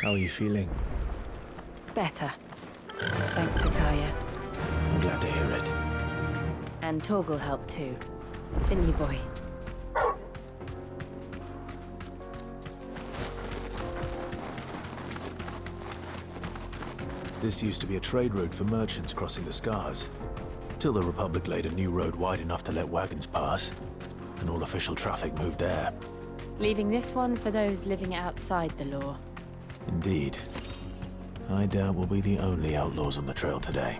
How are you feeling? Better. Thanks to Taya. I'm glad to hear it. And Torgal helped too. Didn't you, boy? This used to be a trade route for merchants crossing the Scars. Till the Republic laid a new road wide enough to let wagons pass, and all official traffic moved there. Leaving this one for those living outside the law. Indeed. I doubt we'll be the only outlaws on the trail today.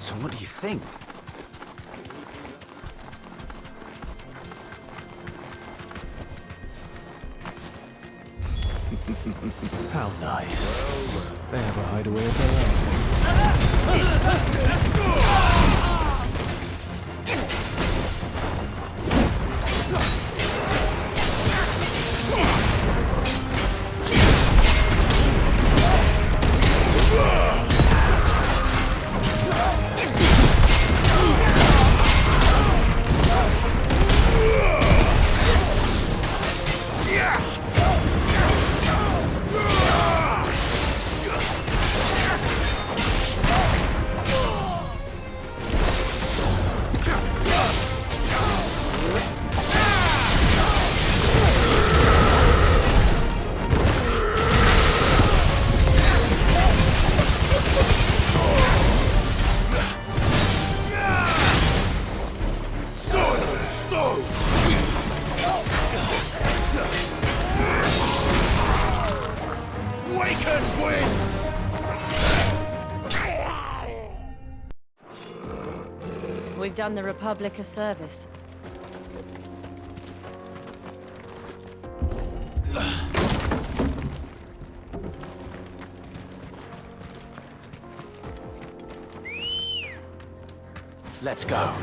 So what do you think? How nice. They have a hideaway of their own. We've done the Republic a service. Let's go.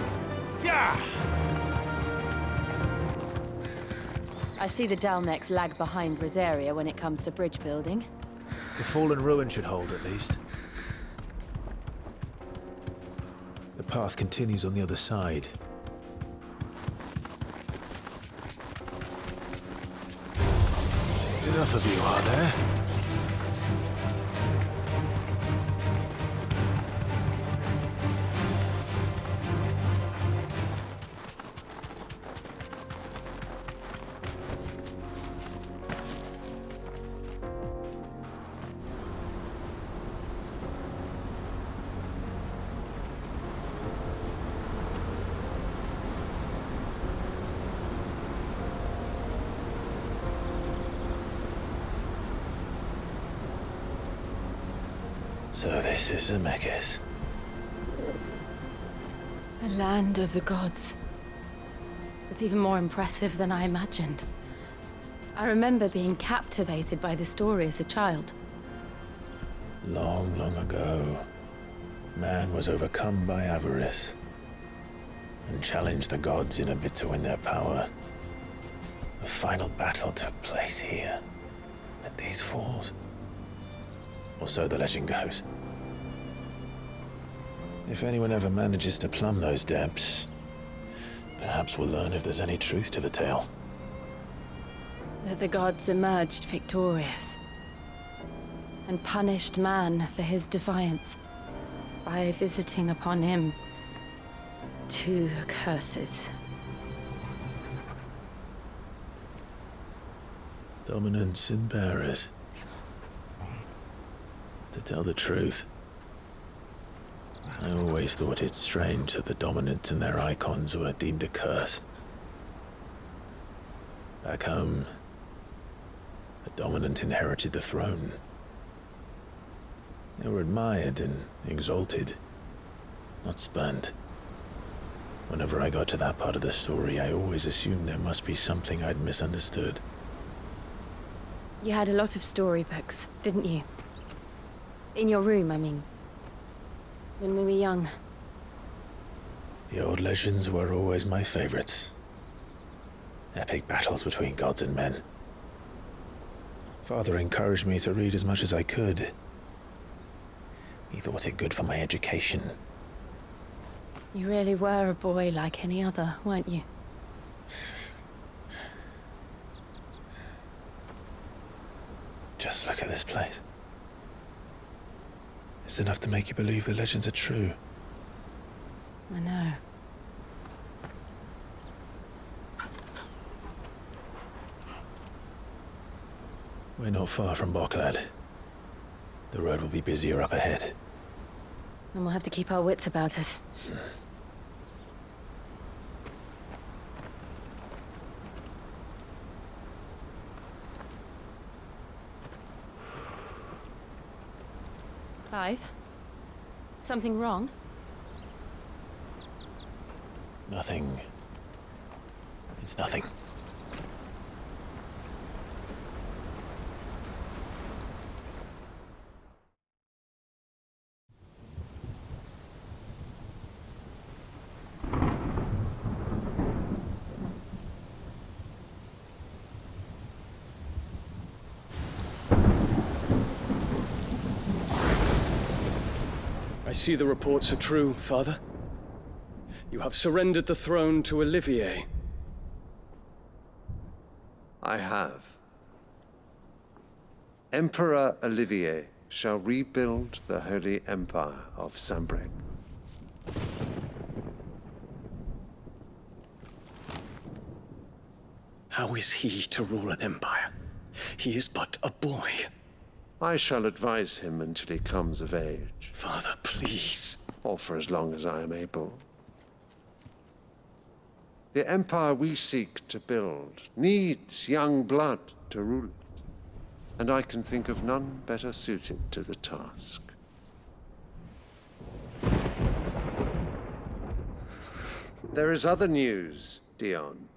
I see the Dalnecs lag behind Rosaria when it comes to bridge building. The fallen ruin should hold, at least. The path continues on the other side. Enough of you, are there? So this is Zemeckis. A land of the gods. It's even more impressive than I imagined. I remember being captivated by the story as a child. Long, long ago, man was overcome by avarice and challenged the gods in a bid to win their power. The final battle took place here, at these falls. Or so the legend goes. If anyone ever manages to plumb those depths, perhaps we'll learn if there's any truth to the tale. That the gods emerged victorious and punished man for his defiance by visiting upon him 2 curses. Dominants and bearers. To tell the truth, I always thought it strange that the dominants and their icons were deemed a curse. Back home, the dominant inherited the throne. They were admired and exalted, not spurned. Whenever I got to that part of the story, I always assumed there must be something I'd misunderstood. You had a lot of storybooks, didn't you? In your room, I mean. When we were young. The old legends were always my favorites. Epic battles between gods and men. Father encouraged me to read as much as I could. He thought it good for my education. You really were a boy like any other, weren't you? Just look at this place. It's enough to make you believe the legends are true. I know. We're not far from Boklad. The road will be busier up ahead. And we'll have to keep our wits about us. Clive? Something wrong? Nothing. It's nothing. I see the reports are true, Father. You have surrendered the throne to Olivier. I have. Emperor Olivier shall rebuild the Holy Empire of Sanbreque. How is he to rule an empire? He is but a boy. I shall advise him until he comes of age, Father, please. or for as long as I am able. The empire we seek to build needs young blood to rule it, and I can think of none better suited to the task. There is other news, Dion.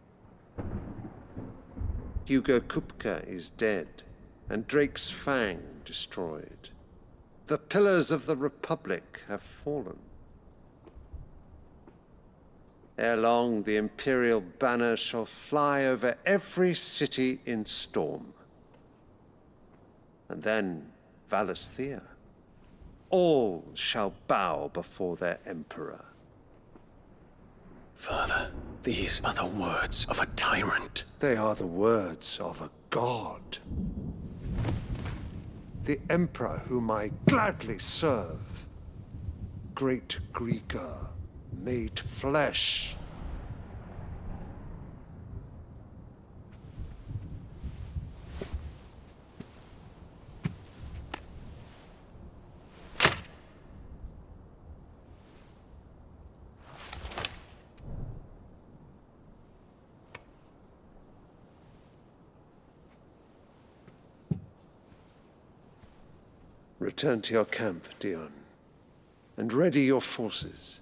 Hugo Kupka is dead, and Drake's Fang destroyed. The pillars of the Republic have fallen. Ere long, the Imperial banner shall fly over every city in Storm. And then Valisthea. All shall bow before their Emperor. Father, these are the words of a tyrant. They are the words of a god. The Emperor whom I gladly serve. Great Greeker, made flesh. Return to your camp, Dion, and ready your forces.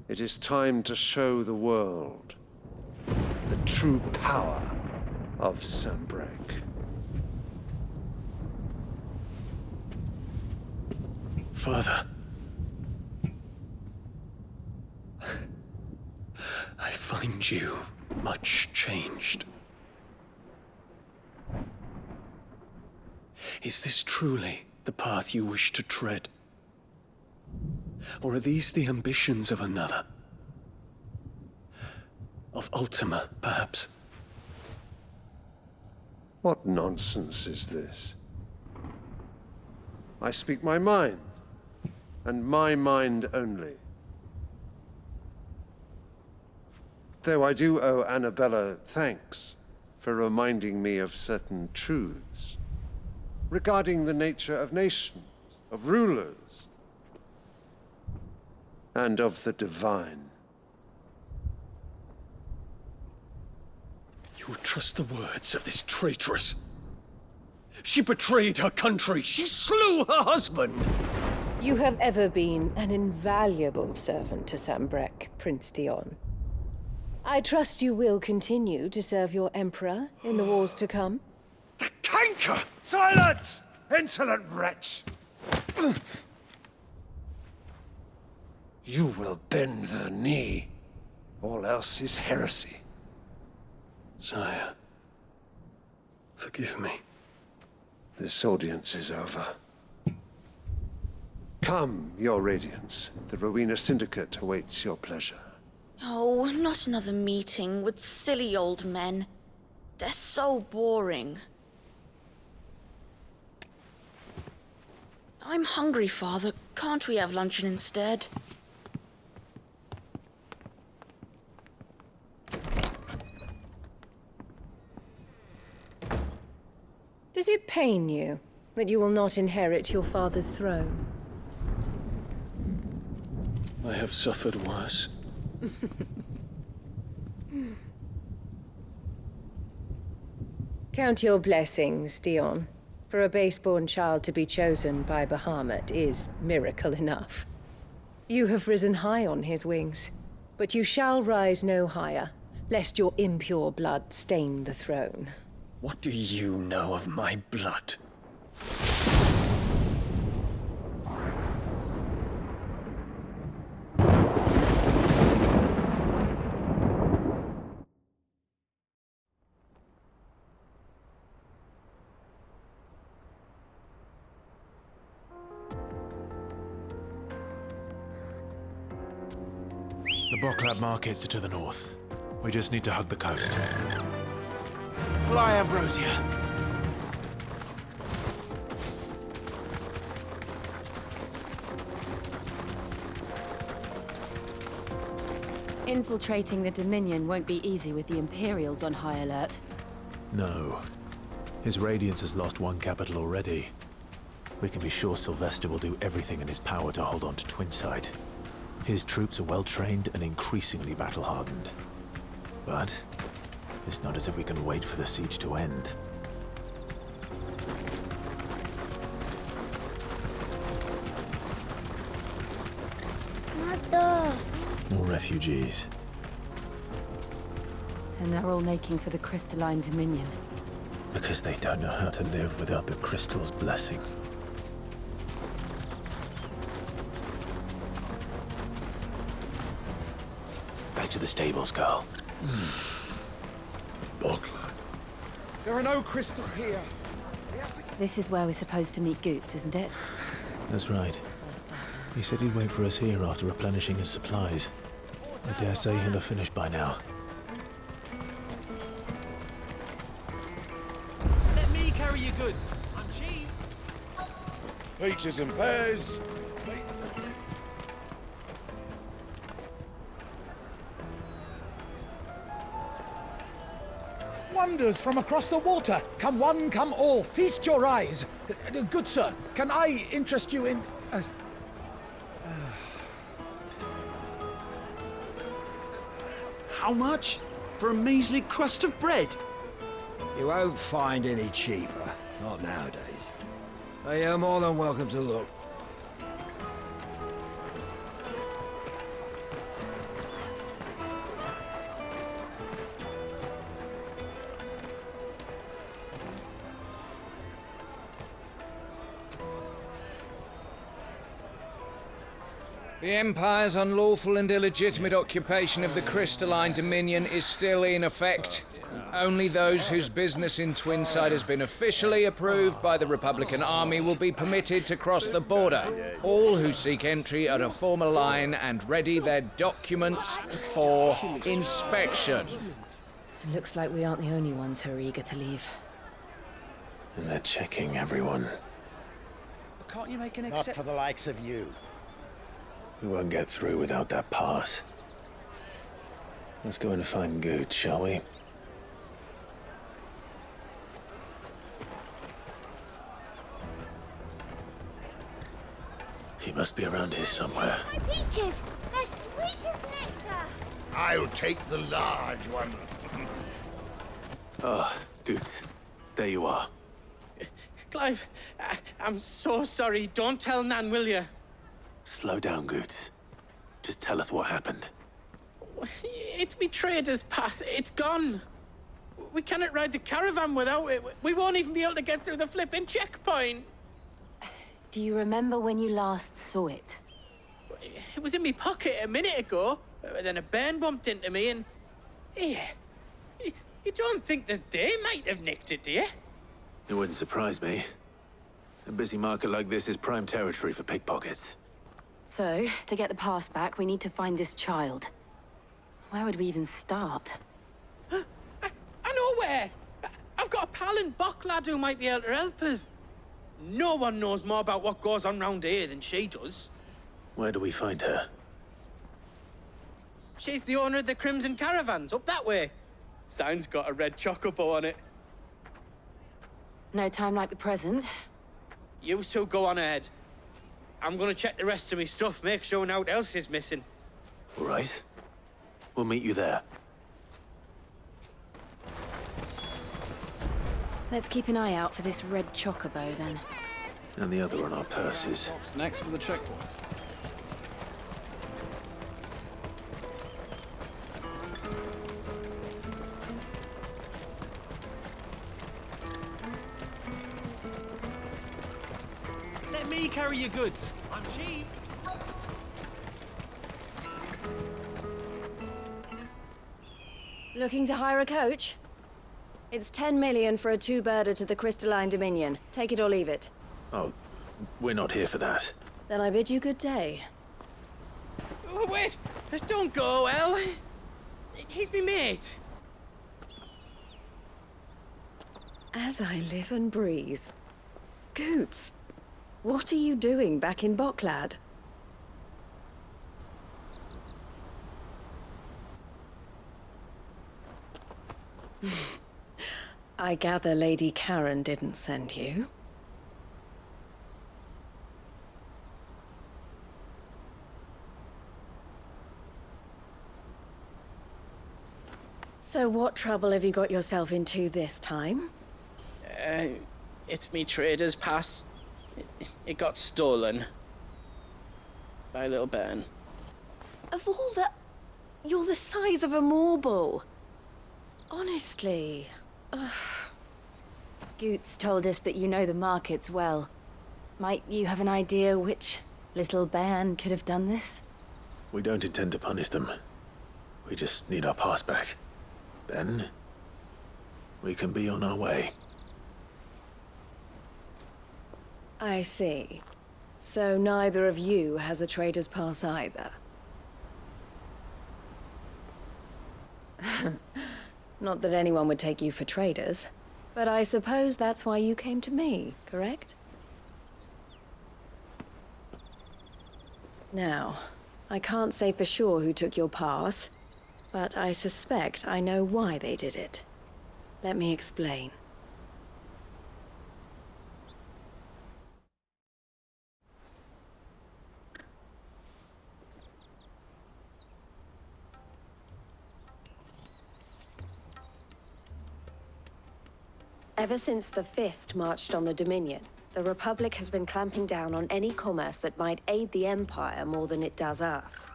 It is time to show the world the true power of Sanbreque. Father. I find you much changed. Is this truly the path you wish to tread? Or are these the ambitions of another? Of Ultima, perhaps? What nonsense is this? I speak my mind, and my mind only. Though I do owe Annabella thanks for reminding me of certain truths regarding the nature of nations, of rulers, and of the divine. You would trust the words of this traitress? She betrayed her country. She slew her husband. You have ever been an invaluable servant to Sanbreque, Prince Dion. I trust you will continue to serve your Emperor in the wars to come. The canker! Silence, insolent wretch! You will bend the knee, All else is heresy. Sire, forgive me. This audience is over. Come, Your Radiance. The Rowena Syndicate awaits your pleasure. Oh, not another meeting with silly old men. They're so boring. I'm hungry, Father. Can't we have luncheon instead? Does it pain you that you will not inherit your father's throne? I have suffered worse. Count your blessings, Dion. For a base-born child to be chosen by Bahamut is miracle enough. You have risen high on his wings, but you shall rise no higher, lest your impure blood stain the throne. What do you know of my blood? The Boklab markets are to the north. We just need to hug the coast. Fly, Ambrosia. Infiltrating the Dominion won't be easy with the Imperials on high alert. No. His Radiance has lost one capital already. We can be sure Sylvester will do everything in his power to hold on to Twinside. His troops are well-trained and increasingly battle-hardened. But it's not as if we can wait for the siege to end. Mother! More refugees. And they're all making for the Crystalline Dominion. Because they don't know how to live without the Crystal's blessing. Back to the stables, girl. Boklab. There are no crystals here. This is where we're supposed to meet Goots, isn't it? That's right. He said he'd wait for us here after replenishing his supplies. I dare say he'll have finished by now. Let me carry your goods. I'm cheap. Peaches and pears. Wonders from across the water. Come one, come all. Feast your eyes. Good sir, can I interest you in... How much? For a measly crust of bread? You won't find any cheaper. Not nowadays. But you're more than welcome to look. The Empire's unlawful and illegitimate occupation of the Crystalline Dominion is still in effect. Only those whose business in Twinside has been officially approved by the Republican Army will be permitted to cross the border. All who seek entry are to form a line and ready their documents for inspection. It looks like we aren't the only ones who are eager to leave. And they're checking everyone. Can't you make an Not for the likes of you. We won't get through without that pass. Let's go and find Good, shall we? He must be around here somewhere. My peaches! They're sweet as nectar! I'll take the large one. Ah, Good. There you are. Clive, I'm so sorry. Don't tell Nan, will you? Slow down, Good. Just tell us what happened. It's me trader's pass. It's gone. We cannot ride the caravan without it. We won't even be able to get through the flipping checkpoint. Do you remember when you last saw it? It was in my pocket a minute ago. Then a bairn bumped into me and... Here. You don't think that they might have nicked it, do you? It wouldn't surprise me. A busy market like this is prime territory for pickpockets. So, to get the pass back, we need to find this child. Where would we even start? I know where! I've got a pal in Bocklad who might be able to help us. No one knows more about what goes on round here than she does. Where do we find her? She's the owner of the Crimson Caravans, up that way. Sign's got a red chocobo on it. No time like the present. You two go on ahead. I'm gonna check the rest of my stuff, make sure naught else is missing. All right. We'll meet you there. Let's keep an eye out for this red chocobo, then. And the other on our purses. Next to the checkpoint. Let me carry your goods. I'm cheap. Looking to hire a coach? It's 10 million for a two-birder to the Crystalline Dominion. Take it or leave it. Oh, we're not here for that. Then I bid you good day. Oh, wait! Don't go, El. He's me mate. As I live and breathe. Goots, what are you doing back in Bocklad? I gather Lady Karen didn't send you. So what trouble have you got yourself into this time? It's me trader's pass. It got stolen. By a little bairn. Of all the... You're the size of a marble. Honestly. Ugh. Goots told us that you know the markets well. Might you have an idea which little bairn could have done this? We don't intend to punish them. We just need our pass back. Then, we can be on our way. I see. So neither of you has a trader's pass either. Not that anyone would take you for traders, but I suppose that's why you came to me, correct? Now, I can't say for sure who took your pass, but I suspect I know why they did it. Let me explain. Ever since the Fist marched on the Dominion, the Republic has been clamping down on any commerce that might aid the Empire more than it does us.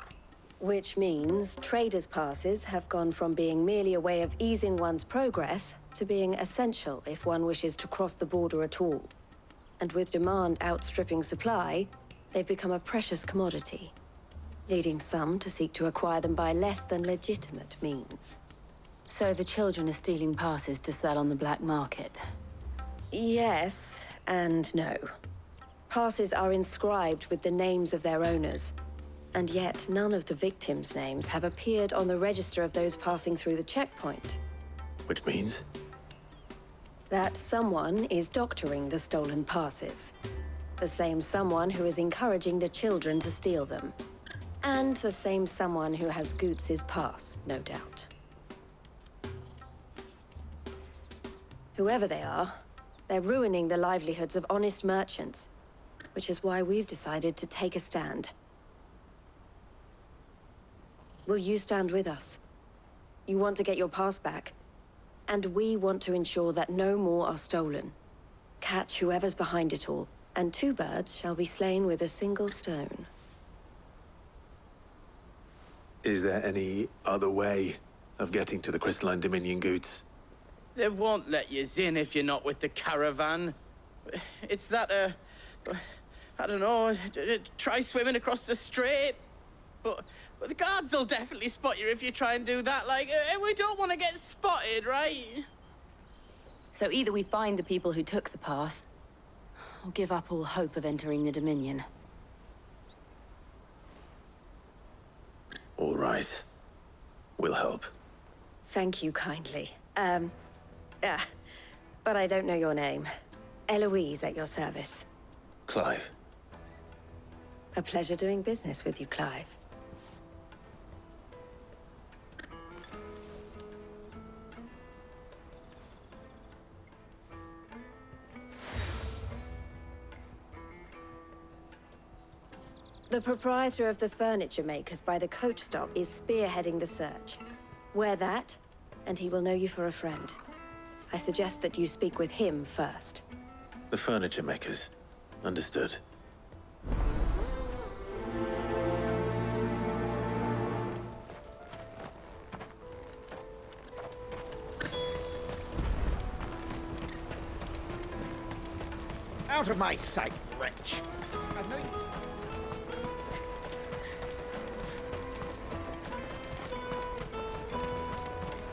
Which means traders' passes have gone from being merely a way of easing one's progress to being essential if one wishes to cross the border at all. And with demand outstripping supply, they've become a precious commodity, leading some to seek to acquire them by less than legitimate means. So the children are stealing passes to sell on the black market? Yes, and no. Passes are inscribed with the names of their owners, and yet none of the victims' names have appeared on the register of those passing through the checkpoint. Which means? That someone is doctoring the stolen passes. The same someone who is encouraging the children to steal them. And the same someone who has Goots' pass, no doubt. Whoever they are, they're ruining the livelihoods of honest merchants, which is why we've decided to take a stand. Will you stand with us? You want to get your pass back, and we want to ensure that no more are stolen. Catch whoever's behind it all, and two birds shall be slain with a single stone. Is there any other way of getting to the Crystalline Dominion, Goots? They won't let you in if you're not with the caravan. It's that, I don't know, try swimming across the strait. But But the guards will definitely spot you if you try and do that. Like, we don't want to get spotted, right? So either we find the people who took the pass, or give up all hope of entering the Dominion. All right. We'll help. Thank you kindly. But I don't know your name. Eloise at your service. Clive. A pleasure doing business with you, Clive. The proprietor of the furniture makers by the coach stop is spearheading the search. Wear that, and he will know you for a friend. I suggest that you speak with him first. The furniture makers. Understood. Out of my sight, wretch! I know you...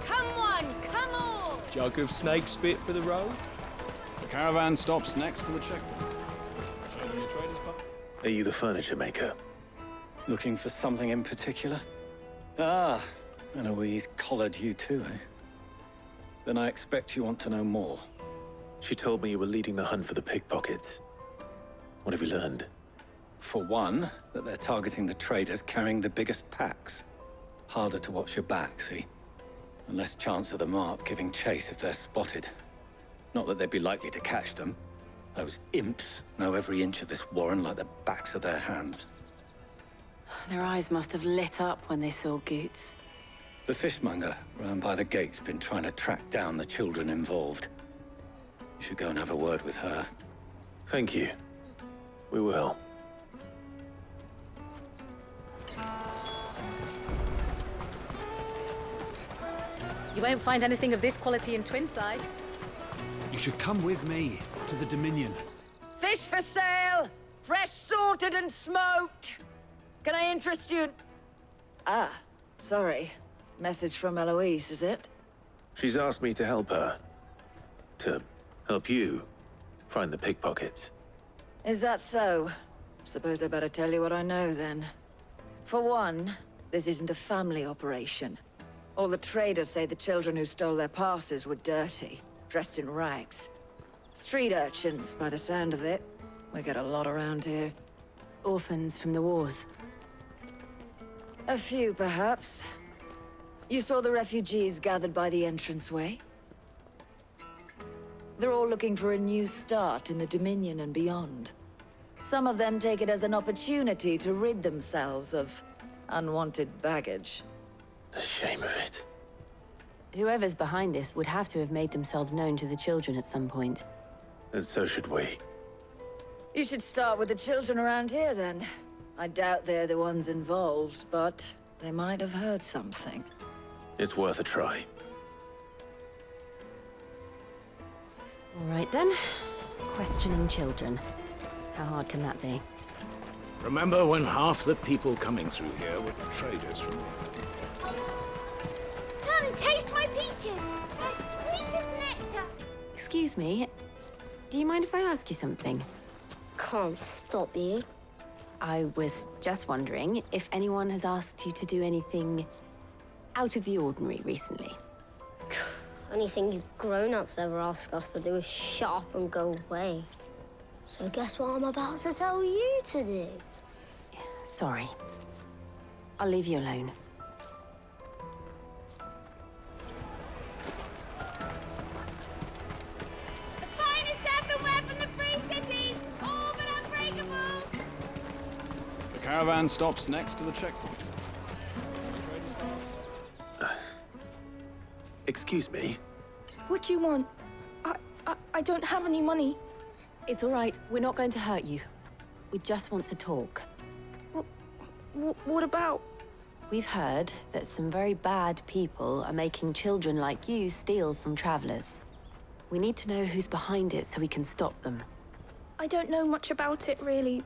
Come on! Jug of snake spit for the road? The caravan stops next to the checkpoint. Show me your trader's pass. Are you the furniture maker? Looking for something in particular? Ah, Eloise collared you too, eh? Then I expect you want to know more. She told me you were leading the hunt for the pickpockets. What have you learned? For one, that they're targeting the traders carrying the biggest packs. Harder to watch your back, see? And less chance of the mark giving chase if they're spotted. Not that they'd be likely to catch them. Those imps know every inch of this warren like the backs of their hands. Their eyes must have lit up when they saw Goots. The fishmonger round by the gate's been trying to track down the children involved. You should go and have a word with her. Thank you. We will. You won't find anything of this quality in Twinside. You should come with me to the Dominion. Fish for sale! Fresh sorted and smoked! Can I interest you in... Ah, sorry. Message from Eloise, is it? She's asked me to help her. To help you find the pickpockets. Is that so? Suppose I better tell you what I know, then. For one, this isn't a family operation. All the traders say the children who stole their passes were dirty, dressed in rags. Street urchins, by the sound of it. We get a lot around here. Orphans from the wars. A few, perhaps. You saw the refugees gathered by the entranceway? They're all looking for a new start in the Dominion and beyond. Some of them take it as an opportunity to rid themselves of unwanted baggage. The shame of it. Whoever's behind this would have to have made themselves known to the children at some point. And so should we. You should start with the children around here, then. I doubt they're the ones involved, but they might have heard something. It's worth a try. All right, then. Questioning children. How hard can that be? Remember when half the people coming through here were traders from Come, taste my peaches! They're sweet as nectar! Excuse me. Do you mind if I ask you something? Can't stop you. I was just wondering if anyone has asked you to do anything out of the ordinary recently. Anything you grown-ups ever ask us to do is shut up and go away. So guess what I'm about to tell you to do? Sorry. I'll leave you alone. The finest earthenware from the Free Cities! All but unbreakable! The caravan stops next to the checkpoint. Excuse me? What do you want? I don't have any money. It's all right. We're not going to hurt you. We just want to talk. What about? We've heard that some very bad people are making children like you steal from travelers. We need to know who's behind it so we can stop them. I don't know much about it, really.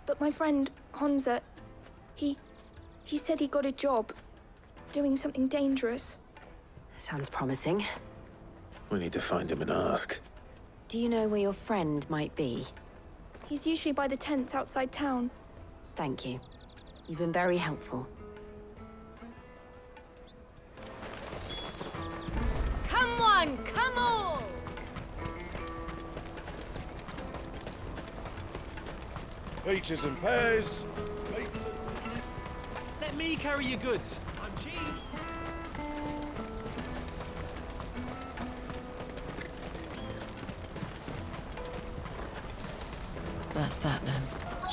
But my friend, Honza, he He said he got a job. Doing something dangerous. Sounds promising. We need to find him and ask. Do you know where your friend might be? He's usually by the tents outside town. Thank you. You've been very helpful. Come on, come on! Peaches and pears. Let me carry your goods. I'm cheap. That's that then.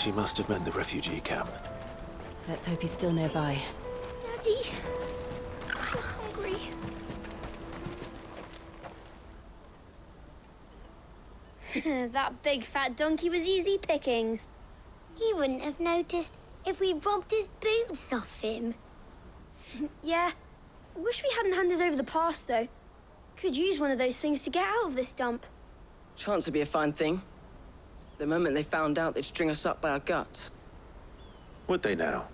She must have meant the refugee camp. Let's hope he's still nearby. Daddy, I'm hungry. That big fat donkey was easy pickings. He wouldn't have noticed if we'd robbed his boots off him. Yeah. Wish we hadn't handed over the pass, though. Could use one of those things to get out of this dump. Chance would be a fine thing. The moment they found out, they'd string us up by our guts. Would they now?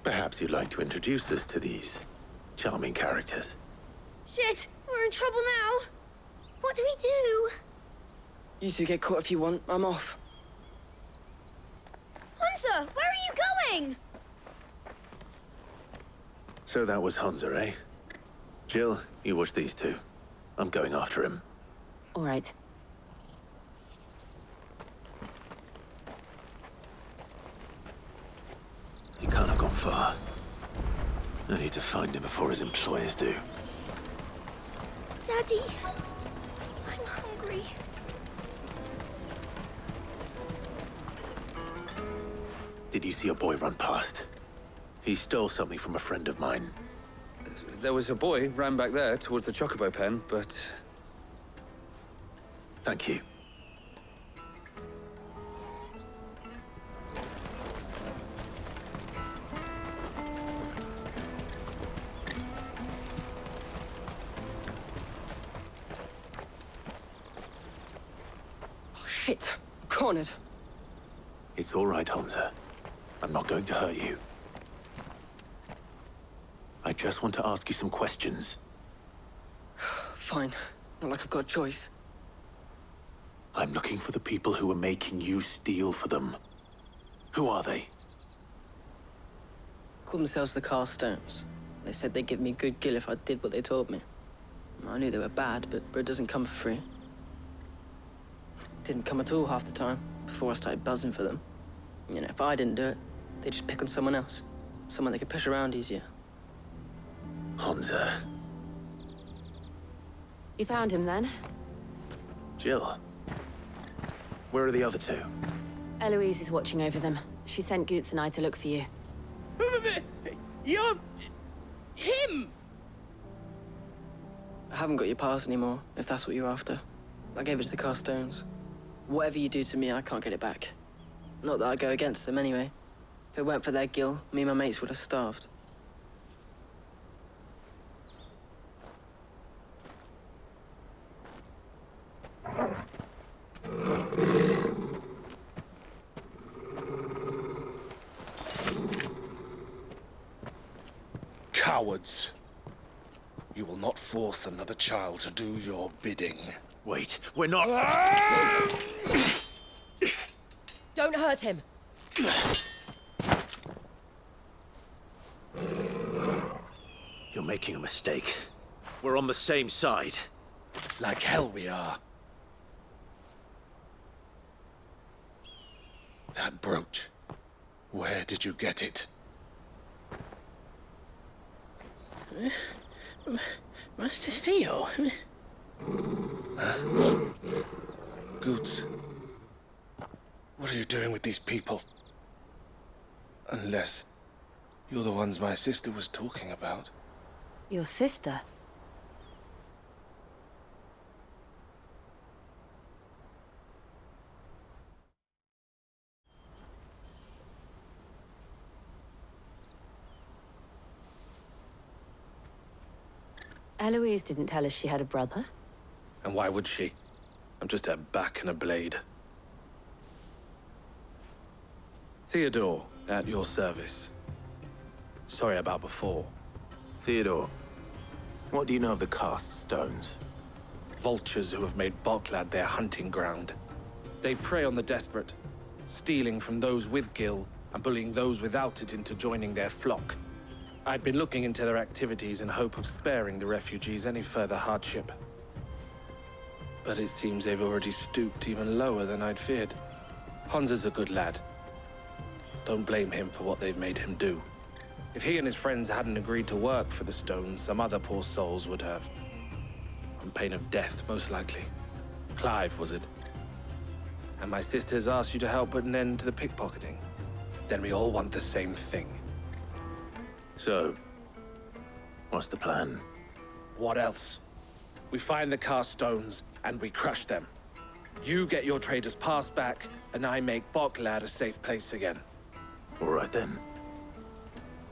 Perhaps you'd like to introduce us to these charming characters. Shit, we're in trouble now. What do we do? You two get caught if you want. I'm off. Hunter, where are you going? So that was Hunter, eh? Jill, you watch these two. I'm going after him. All right. He can't have gone far. I need to find him before his employers do. Daddy, I'm hungry. Did you see a boy run past? He stole something from a friend of mine. There was a boy ran back there towards the Chocobo pen, but... Thank you. Oh, shit. Cornered. It's all right, Hunter. I'm not going to hurt you. I just want to ask you some questions. Fine. Not like I've got a choice. I'm looking for the people who are making you steal for them. Who are they? Called themselves the Carstones. They said they'd give me good gill if I did what they told me. I knew they were bad, but bread doesn't come for free. Didn't come at all half the time, before I started buzzing for them. You know, if I didn't do it, they'd just pick on someone else. Someone they could push around easier. Hunter. You found him then? Jill. Where are the other two? Eloise is watching over them. She sent Goots and I to look for you. You're... him! I haven't got your pass anymore, if that's what you're after. I gave it to the Carstones. Whatever you do to me, I can't get it back. Not that I go against them anyway. If it weren't for their gill, me and my mates would have starved. Cowards. You will not force another child to do your bidding. Wait, we're not... Don't hurt him! You're making a mistake. We're on the same side. Like hell we are. That brooch. Where did you get it? Master Theo? Goots. What are you doing with these people? Unless you're the ones my sister was talking about. Your sister? Eloise didn't tell us she had a brother. And why would she? I'm just her back and a blade. Theodore, at your service. Sorry about before. Theodore, what do you know of the Cast Stones? Vultures who have made Boklad their hunting ground. They prey on the desperate, stealing from those with Gil and bullying those without it into joining their flock. I'd been looking into their activities in hope of sparing the refugees any further hardship. But it seems they've already stooped even lower than I'd feared. Hans is a good lad. Don't blame him for what they've made him do. If he and his friends hadn't agreed to work for the Stones, some other poor souls would have. On pain of death, most likely. Clive, was it? And my sisters asked you to help put an end to the pickpocketing. Then we all want the same thing. So, what's the plan? What else? We find the Cast Stones, and we crush them. You get your traders' pass back, and I make Boklad a safe place again. All right then.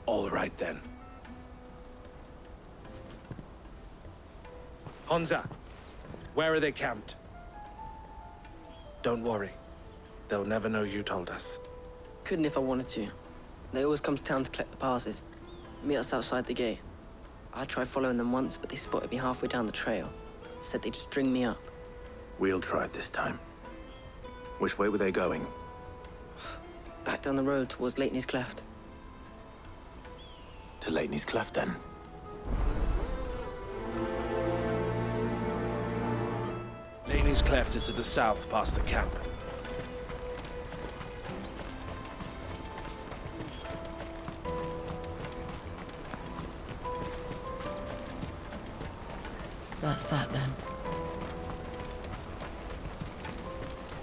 All right then. Honza, where are they camped? Don't worry. They'll never know you told us. Couldn't if I wanted to. They always come to town to collect the passes. Meet us outside the gate. I tried following them once, but they spotted me halfway down the trail. Said they'd string me up. We'll try it this time. Which way were they going? Back down the road towards Leitney's Cleft. To Leitney's Cleft, then. Leitney's Cleft is to the south, past the camp. That's that, then.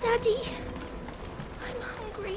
Daddy, I'm hungry.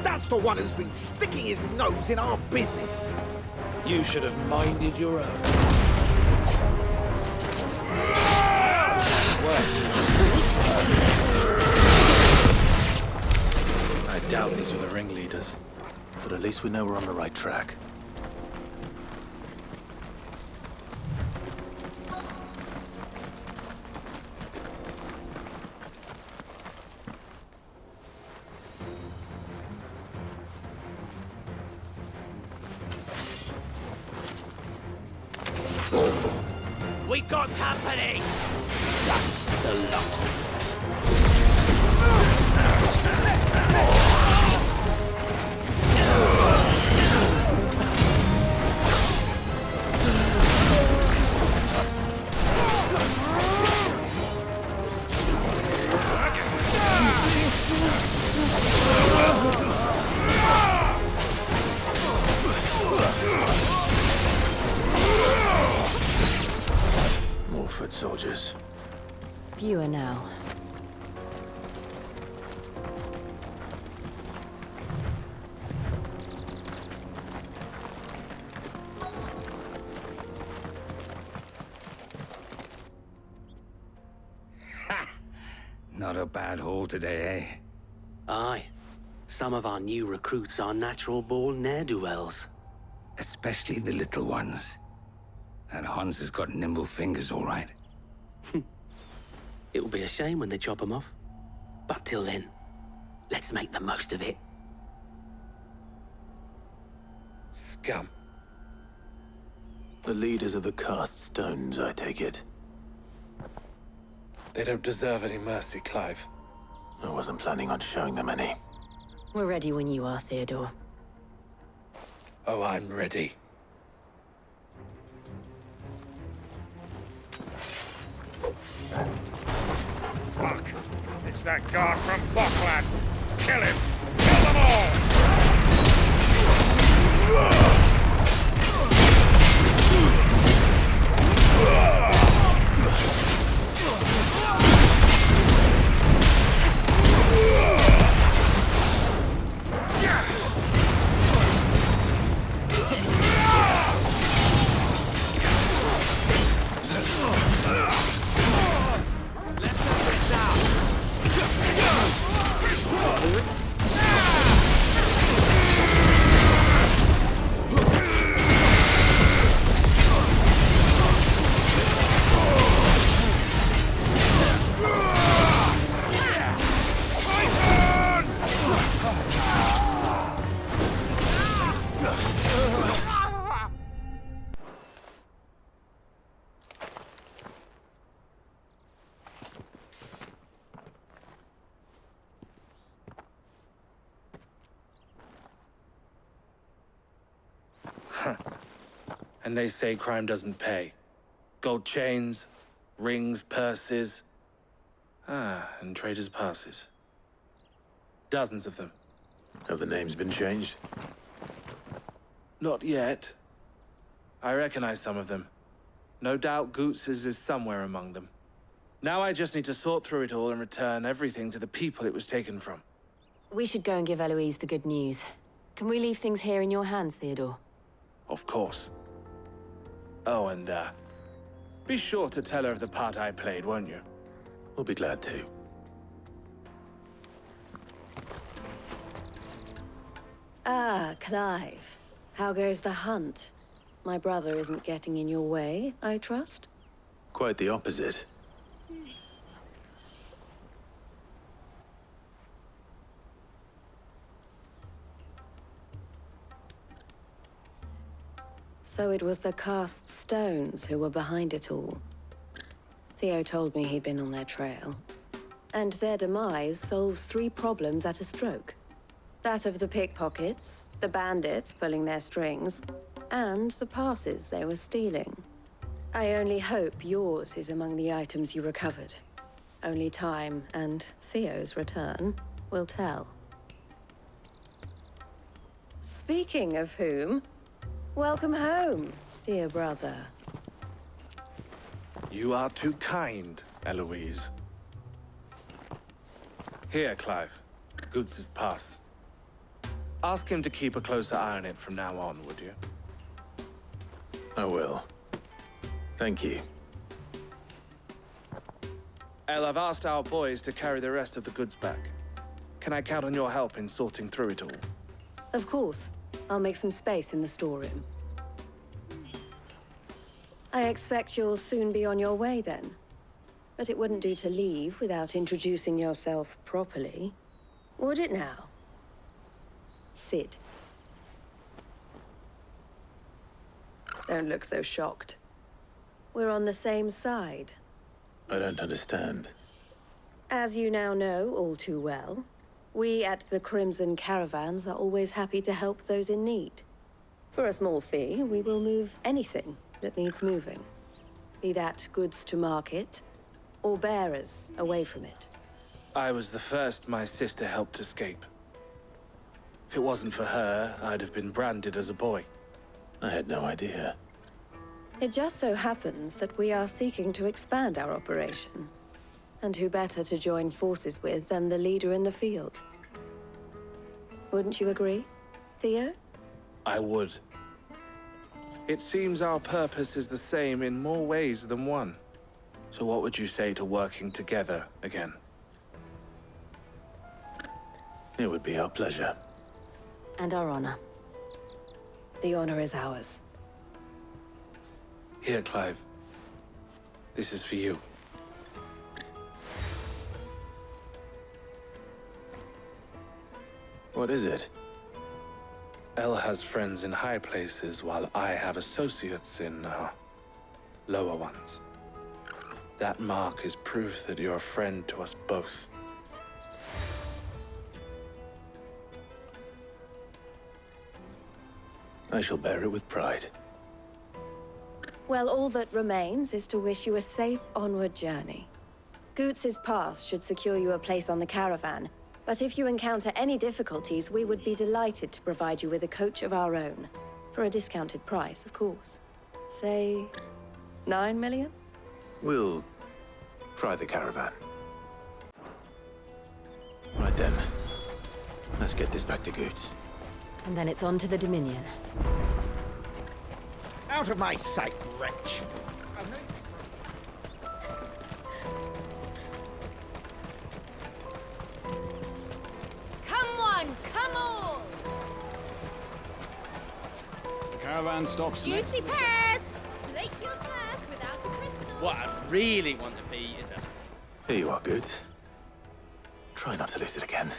That's the one who's been sticking his nose in our business. You should have minded your own. I doubt these were the ringleaders. But at least we know we're on the right track. We got company! That's the lot. More foot soldiers. Fewer now. Not a bad haul today, eh? Aye. Some of our new recruits are natural-born ne'er-do-wells. Especially the little ones. That Hans has got nimble fingers, all right. It will be a shame when they chop them off. But till then, let's make the most of it. Scum. The leaders of the Cast Stones, I take it. They don't deserve any mercy, Clive. I wasn't planning on showing them any. We're ready when you are, Theodore. Oh, I'm ready. Fuck! It's that guard from Boklad! Kill him! Kill them all! And they say crime doesn't pay. Gold chains, rings, purses. And traders' passes. Dozens of them. Have the names been changed? Not yet. I recognize some of them. No doubt Goots's is somewhere among them. Now I just need to sort through it all and return everything to the people it was taken from. We should go and give Eloise the good news. Can we leave things here in your hands, Theodore? Of course. Oh, and, be sure to tell her of the part I played, won't you? We'll be glad to. Ah, Clive. How goes the hunt? My brother isn't getting in your way, I trust? Quite the opposite. So it was the cast stones who were behind it all. Theo told me he'd been on their trail. And their demise solves 3 problems at a stroke. That of the pickpockets, the bandits pulling their strings, and the passes they were stealing. I only hope yours is among the items you recovered. Only time and Theo's return will tell. Speaking of whom, welcome home, dear brother. You are too kind, Eloise. Here, Clive. Goots's pass. Ask him to keep a closer eye on it from now on, would you? I will. Thank you. El, I've asked our boys to carry the rest of the goods back. Can I count on your help in sorting through it all? Of course. I'll make some space in the storeroom. I expect you'll soon be on your way then. But it wouldn't do to leave without introducing yourself properly. Would it now? Cid. Don't look so shocked. We're on the same side. I don't understand. As you now know all too well, we at the Crimson Caravans are always happy to help those in need. For a small fee, we will move anything that needs moving. Be that goods to market, or bearers away from it. I was the first my sister helped escape. If it wasn't for her, I'd have been branded as a boy. I had no idea. It just so happens that we are seeking to expand our operation. And who better to join forces with than the leader in the field? Wouldn't you agree, Theo? I would. It seems our purpose is the same in more ways than one. So what would you say to working together again? It would be our pleasure. And our honor. The honor is ours. Here, Clive. This is for you. What is it? El has friends in high places, while I have associates in, lower ones. That mark is proof that you're a friend to us both. I shall bear it with pride. Well, all that remains is to wish you a safe onward journey. Goots's pass should secure you a place on the caravan, but if you encounter any difficulties, we would be delighted to provide you with a coach of our own. For a discounted price, of course. Say, 9 million? We'll try the caravan. Right then. Let's get this back to Goots. And then it's on to the Dominion. Out of my sight, wretch! Come on, come on! The caravan stops next. Juicy pears! Slake your thirst without a crystal. What I really want to be is a... Here you are, Goots. Try not to lose it again.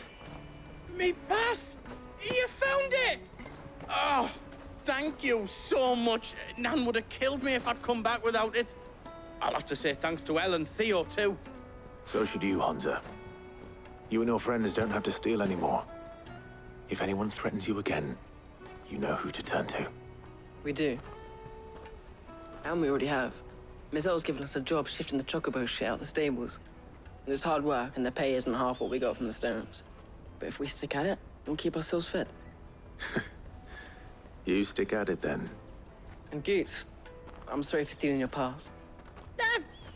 Me pass! You found it! Oh, thank you so much. Nan would have killed me if I'd come back without it. I'll have to say thanks to El and Theo, too. So should you, Hansa. You and your friends don't have to steal anymore. If anyone threatens you again, you know who to turn to. We do. And we already have. Miss Earl's given us a job shifting the chocobo shit out the stables. It's hard work, and the pay isn't half what we got from the Stones. But if we stick at it, we'll keep ourselves fit. You stick at it then. And Goots, I'm sorry for stealing your pass.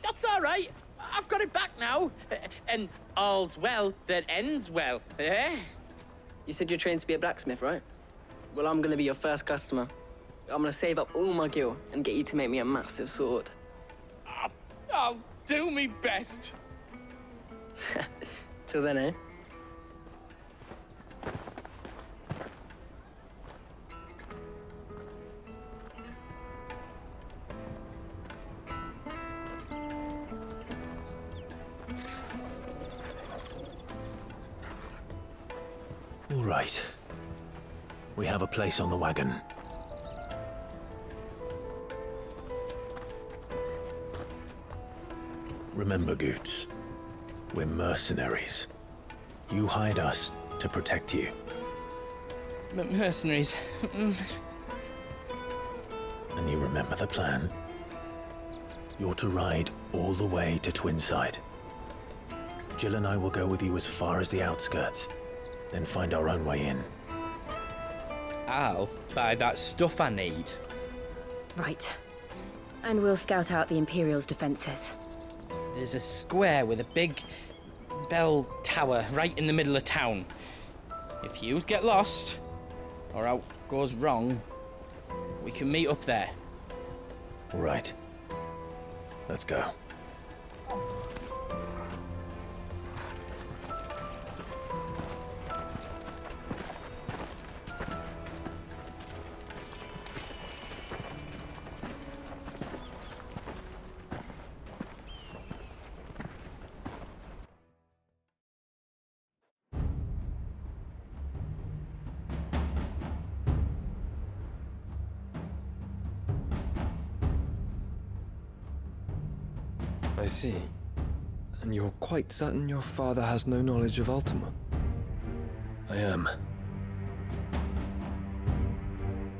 That's all right. I've got it back now. And all's well that ends well, eh? You said you're trained to be a blacksmith, right? Well, I'm gonna be your first customer. I'm gonna save up all my gil and get you to make me a massive sword. I'll do me best. Till then, eh? All right. We have a place on the wagon. Remember, Goots, we're mercenaries. You hired us to protect you. Mercenaries. And you remember the plan? You're to ride all the way to Twinside. Jill and I will go with you as far as the outskirts, then find our own way in. I'll buy that stuff I need. Right. And we'll scout out the Imperial's defenses. There's a square with a big bell tower right in the middle of town. If you get lost, or out goes wrong, we can meet up there. All right. Let's go. I see. And you're quite certain your father has no knowledge of Ultima? I am.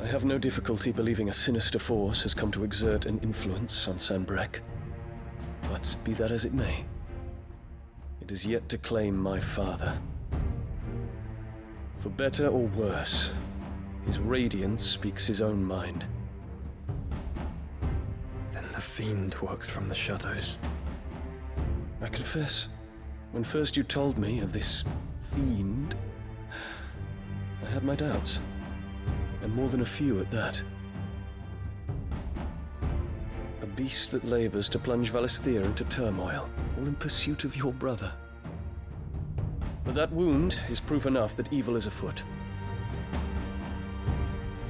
I have no difficulty believing a sinister force has come to exert an influence on Sanbreque. But be that as it may, it is yet to claim my father. For better or worse, his radiance speaks his own mind. Then the Fiend works from the shadows. I confess, when first you told me of this Fiend, I had my doubts. And more than a few at that. A beast that labors to plunge Valisthea into turmoil, all in pursuit of your brother. But that wound is proof enough that evil is afoot.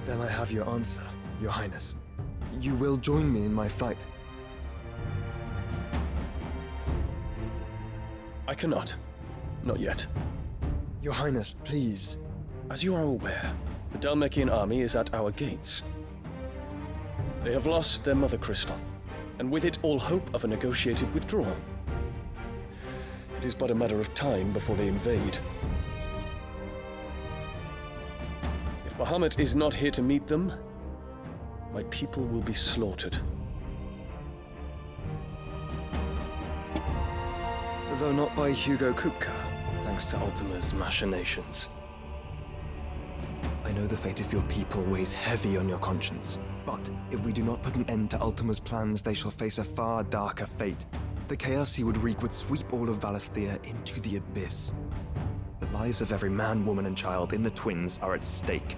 Then I have your answer, Your Highness. You will join me in my fight. I cannot. Not yet. Your Highness, please. As you are aware, the Dhalmekian army is at our gates. They have lost their mother crystal, and with it all hope of a negotiated withdrawal. It is but a matter of time before they invade. If Bahamut is not here to meet them, my people will be slaughtered. Though not by Hugo Kupka, thanks to Ultima's machinations. I know the fate of your people weighs heavy on your conscience, but if we do not put an end to Ultima's plans, they shall face a far darker fate. The chaos he would wreak would sweep all of Valisthea into the abyss. The lives of every man, woman, and child in the Twins are at stake.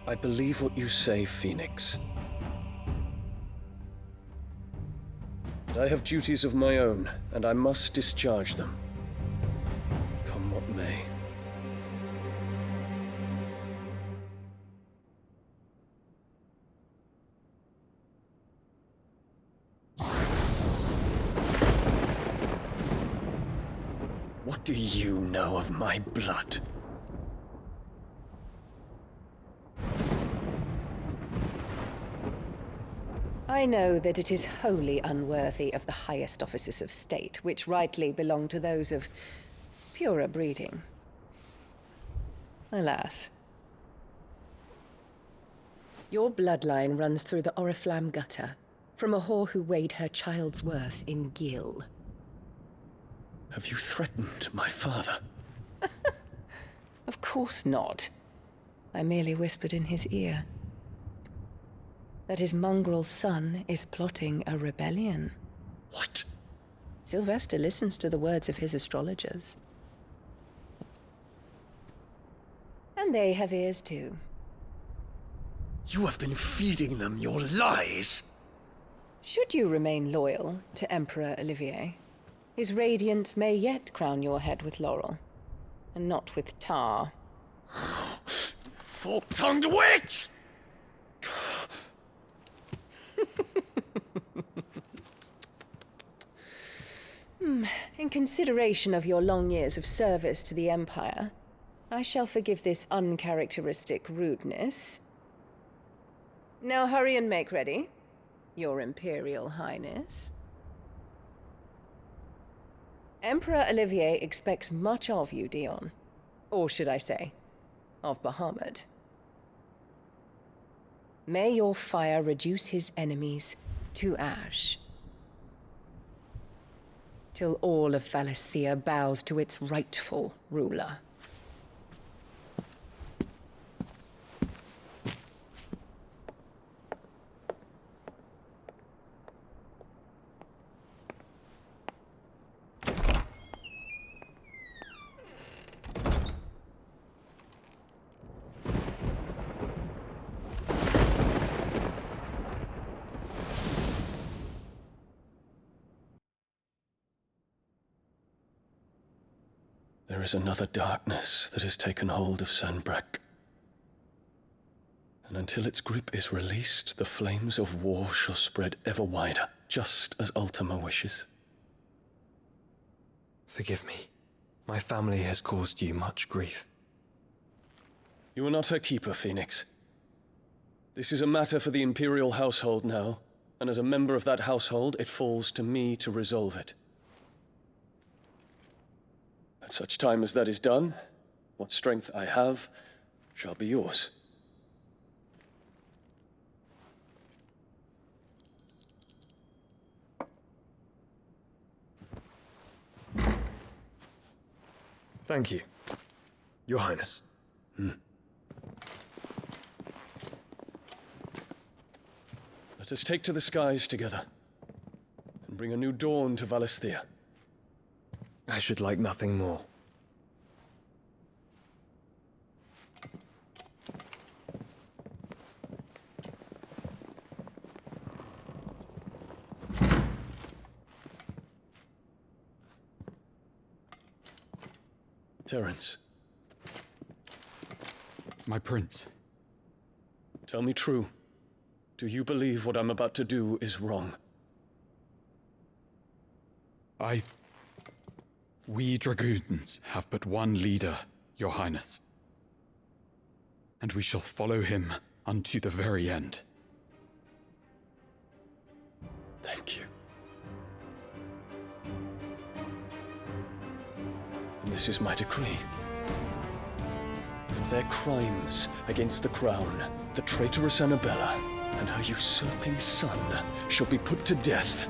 I believe what you say, Phoenix. But I have duties of my own, and I must discharge them. Come what may. What do you know of my blood? I know that it is wholly unworthy of the highest offices of state, which rightly belong to those of purer breeding. Alas. Your bloodline runs through the Oriflamme gutter, from a whore who weighed her child's worth in Gil. Have you threatened my father? Of course not. I merely whispered in his ear that his mongrel son is plotting a rebellion. What? Sylvester listens to the words of his astrologers. And they have ears too. You have been feeding them your lies! Should you remain loyal to Emperor Olivier, his radiance may yet crown your head with laurel, and not with tar. Fork-tongued witch! In consideration of your long years of service to the Empire, I shall forgive this uncharacteristic rudeness. Now hurry and make ready, Your Imperial Highness. Emperor Olivier expects much of you, Dion. Or should I say, of Bahamut. May your fire reduce his enemies to ash, till all of Valisthea bows to its rightful ruler. There is another darkness that has taken hold of Sanbreque. And until its grip is released, the flames of war shall spread ever wider, just as Ultima wishes. Forgive me. My family has caused you much grief. You are not her keeper, Phoenix. This is a matter for the Imperial household now, and as a member of that household, it falls to me to resolve it. At such time as that is done, what strength I have shall be yours. Thank you, Your Highness. Let us take to the skies together, and bring a new dawn to Valisthea. I should like nothing more. Terence. My prince. Tell me true. Do you believe what I'm about to do is wrong? We dragoons have but one leader, Your Highness. And we shall follow him unto the very end. Thank you. And this is my decree. For their crimes against the crown, the traitorous Annabella and her usurping son shall be put to death,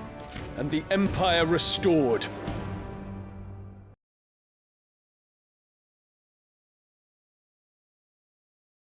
and the Empire restored.